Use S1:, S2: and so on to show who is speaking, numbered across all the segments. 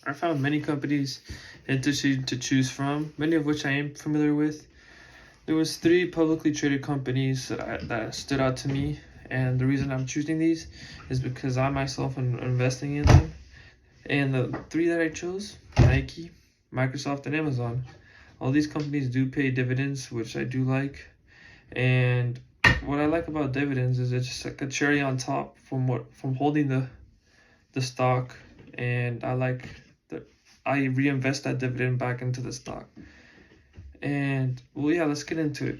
S1: I found many companies interesting to choose from, many of which I am familiar with. There was 3 publicly traded companies that stood out to me, and the reason I'm choosing these is because I myself am investing in them. And the 3 that I chose: Nike, Microsoft, and Amazon. All these companies do pay dividends, which I do like. And what I like about dividends is it's just like a cherry on top from holding the stock, and I like that I reinvest that dividend back into the stock. And well, yeah, let's get into it.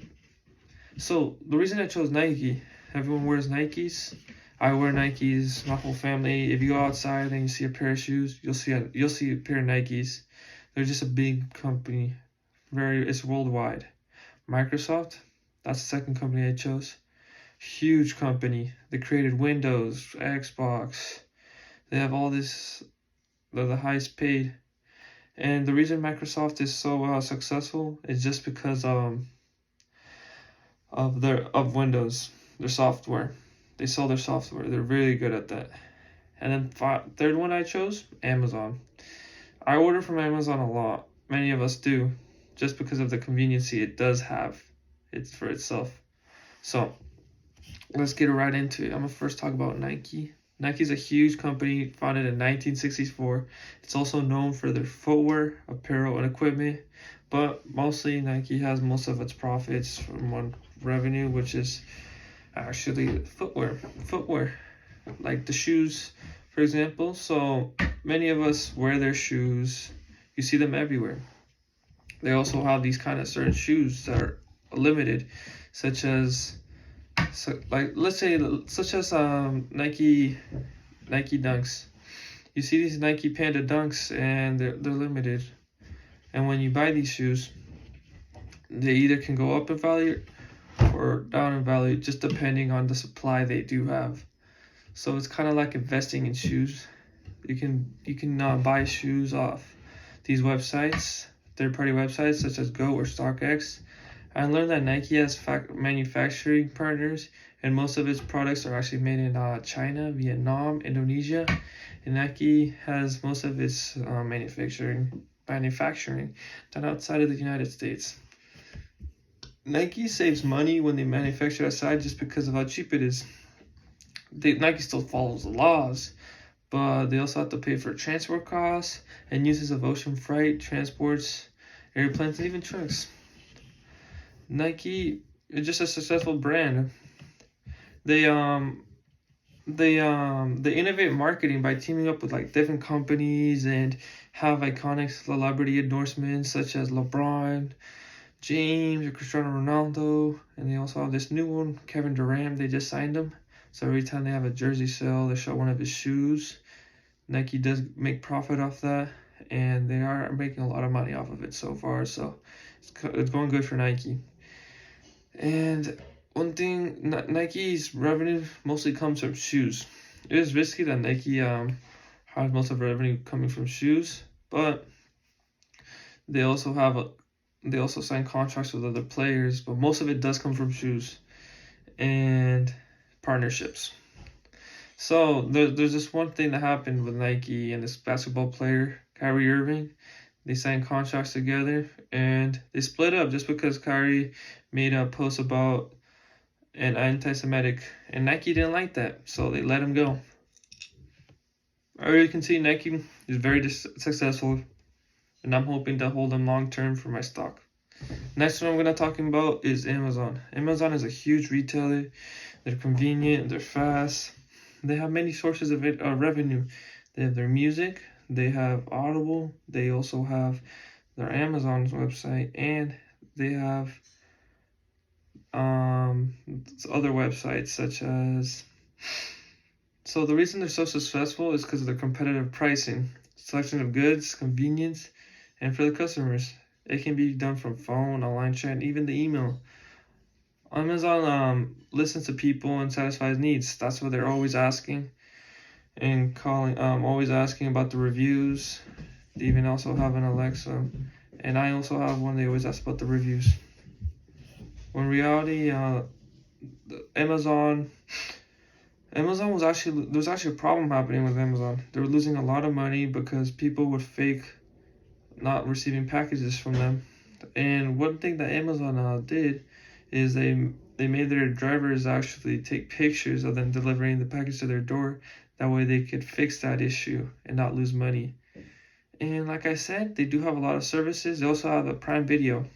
S1: So the reason I chose Nike, everyone wears Nikes. I wear Nikes. My whole family. If you go outside and you see a pair of shoes, you'll see a pair of Nikes. They're just a big company. It's worldwide. Microsoft, that's the second company I chose. Huge company. They created Windows, Xbox. They have all this. They're the highest paid. And the reason Microsoft is so successful is just because of Windows, their software. They sell their software. They're really good at that. And then third one I chose, Amazon. I order from Amazon a lot. Many of us do, just because of the conveniency it does have. It's for itself. So let's get right into it. I'm gonna first talk about Nike. Nike's a huge company founded in 1964. It's also known for their footwear, apparel, and equipment, but mostly Nike has most of its profits from one revenue, which is actually footwear, like the shoes, for example. So many of us wear their shoes. You see them everywhere. They also have these kind of certain shoes that are limited, such as Nike Dunks. You see these Nike Panda Dunks, and they're limited. And when you buy these shoes, they either can go up in value or down in value, just depending on the supply they do have. So it's kind of like investing in shoes. You can buy shoes off these websites, third-party websites such as Go or StockX. I learned that Nike has manufacturing partners, and most of its products are actually made in China, Vietnam, Indonesia, and Nike has most of its manufacturing done outside of the United States. Nike saves money when they manufacture outside just because of how cheap it is. Nike still follows the laws, but they also have to pay for transport costs and uses of ocean freight, transports, airplanes, and even trucks. Nike is just a successful brand. They innovate marketing by teaming up with like different companies and have iconic celebrity endorsements such as LeBron James or Cristiano Ronaldo, and they also have this new one, Kevin Durant. They just signed him, so every time they have a jersey sale, they show one of his shoes. Nike does make profit off that, and they are making a lot of money off of it so far. So it's going good for Nike. And one thing, Nike's revenue mostly comes from shoes. It is risky that Nike has most of revenue coming from shoes, but they also sign contracts with other players, but most of it does come from shoes and partnerships. So there's this one thing that happened with Nike and this basketball player, Kyrie Irving. They signed contracts together and they split up just because Kyrie made a post about an anti-Semitic, and Nike didn't like that, so they let him go. As you can see, Nike is very successful, and I'm hoping to hold them long term for my stock. Next one I'm going to talk about is Amazon. Amazon is a huge retailer. They're convenient, they're fast. They have many sources of revenue. They have their music, they have Audible, they also have their Amazon's website, and they have other websites such as. So the reason they're so successful is because of their competitive pricing, selection of goods, convenience, and for the customers. It can be done from phone, online chat, and even the email. Amazon listens to people and satisfies needs. That's what they're always asking and calling. Always asking about the reviews. They even also have an Alexa, and I also have one. They always ask about the reviews. When reality, Amazon Amazon was actually, there was actually a problem happening with Amazon. They were losing a lot of money because people would fake not receiving packages from them. And one thing that Amazon did is they made their drivers actually take pictures of them delivering the package to their door. That way they could fix that issue and not lose money. And like I said, they do have a lot of services. They also have a Prime Video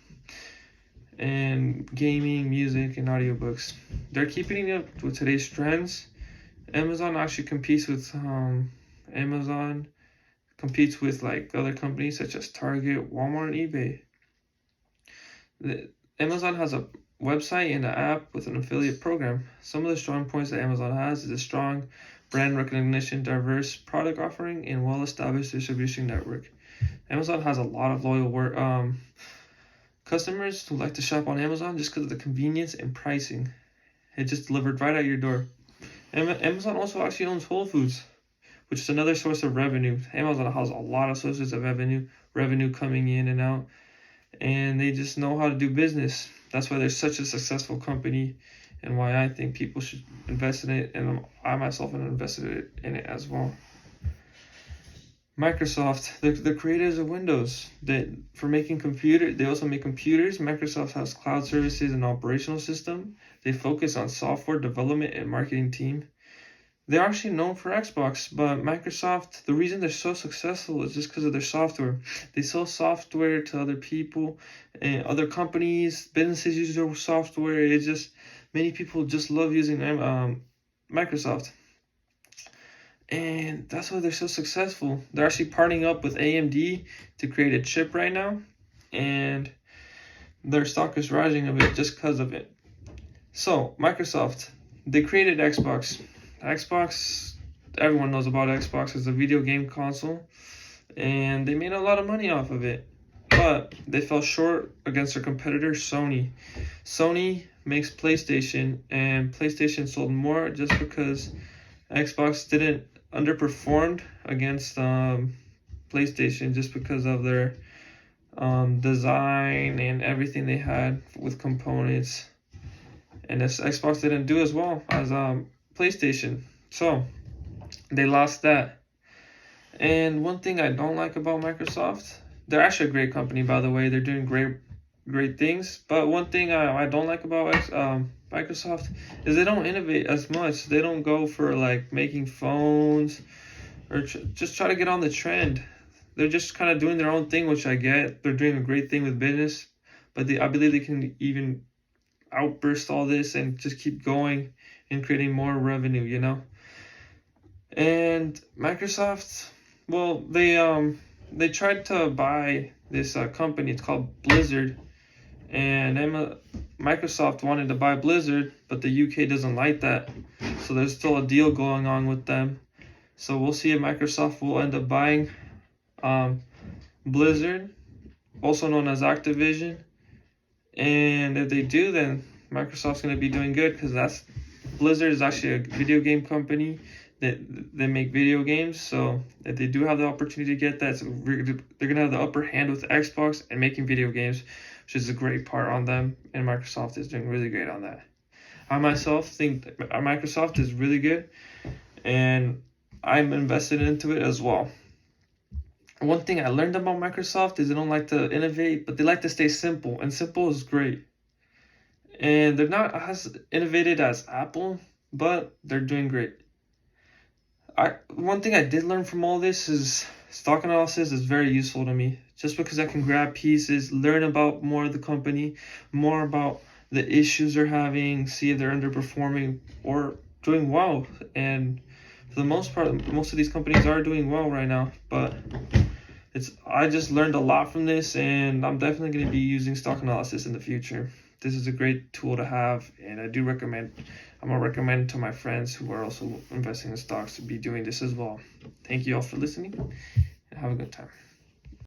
S1: and gaming, music, and audiobooks. They're keeping up with today's trends. Amazon actually competes with Amazon competes with like other companies such as Target, Walmart, and eBay. Amazon has a website and an app with an affiliate program. Some of the strong points that Amazon has is a strong brand recognition, diverse product offering, and well-established distribution network. Amazon has a lot of loyal customers who like to shop on Amazon just because of the convenience and pricing. It just delivered right at your door. Amazon also actually owns Whole Foods, which is another source of revenue. Amazon has a lot of sources of revenue coming in and out, and they just know how to do business. That's why they're such a successful company, and why I think people should invest in it, and I myself have invested in it as well. Microsoft, the creators of Windows, they also make computers. Microsoft has cloud services and operational system. They focus on software development and marketing team. They're actually known for Xbox, but Microsoft, the reason they're so successful is just because of their software. They sell software to other people and other companies. Businesses use their software. It's just, many people just love using Microsoft. And that's why they're so successful. They're actually partnering up with AMD to create a chip right now, and their stock is rising a bit just because of it. So, Microsoft, they created Xbox. Xbox, everyone knows about Xbox. It's a video game console, and they made a lot of money off of it. But they fell short against their competitor, Sony. Sony makes PlayStation, and PlayStation sold more just because Xbox didn't underperformed against PlayStation just because of their design and everything they had with components, and this Xbox didn't do as well as PlayStation, so they lost that. And one thing I don't like about Microsoft, they're actually a great company, by the way. They're doing great things, but one thing I don't like about Microsoft is they don't innovate as much. They don't go for like making phones or just try to get on the trend. They're just kind of doing their own thing, which I get. They're doing a great thing with business, but I believe they can even outburst all this and just keep going and creating more revenue, you know. And Microsoft, well, they tried to buy this company. It's called Blizzard. And Microsoft wanted to buy Blizzard, but the UK doesn't like that. So there's still a deal going on with them. So we'll see if Microsoft will end up buying Blizzard, also known as Activision. And if they do, then Microsoft's going to be doing good, because Blizzard is actually a video game company that they make video games. So if they do have the opportunity to get that, they're going to have the upper hand with Xbox and making video games, which is a great part on them, and Microsoft is doing really great on that. I myself think Microsoft is really good, and I'm invested into it as well. One thing I learned about Microsoft is they don't like to innovate, but they like to stay simple, and simple is great. And they're not as innovative as Apple, but they're doing great. One thing I did learn from all this is stock analysis is very useful to me, just because I can grab pieces, learn about more of the company, more about the issues they're having, see if they're underperforming or doing well. And for the most part, most of these companies are doing well right now, but I just learned a lot from this, and I'm definitely going to be using stock analysis in the future. This is a great tool to have, and I'm going to recommend to my friends who are also investing in stocks to be doing this as well. Thank you all for listening, and have a good time.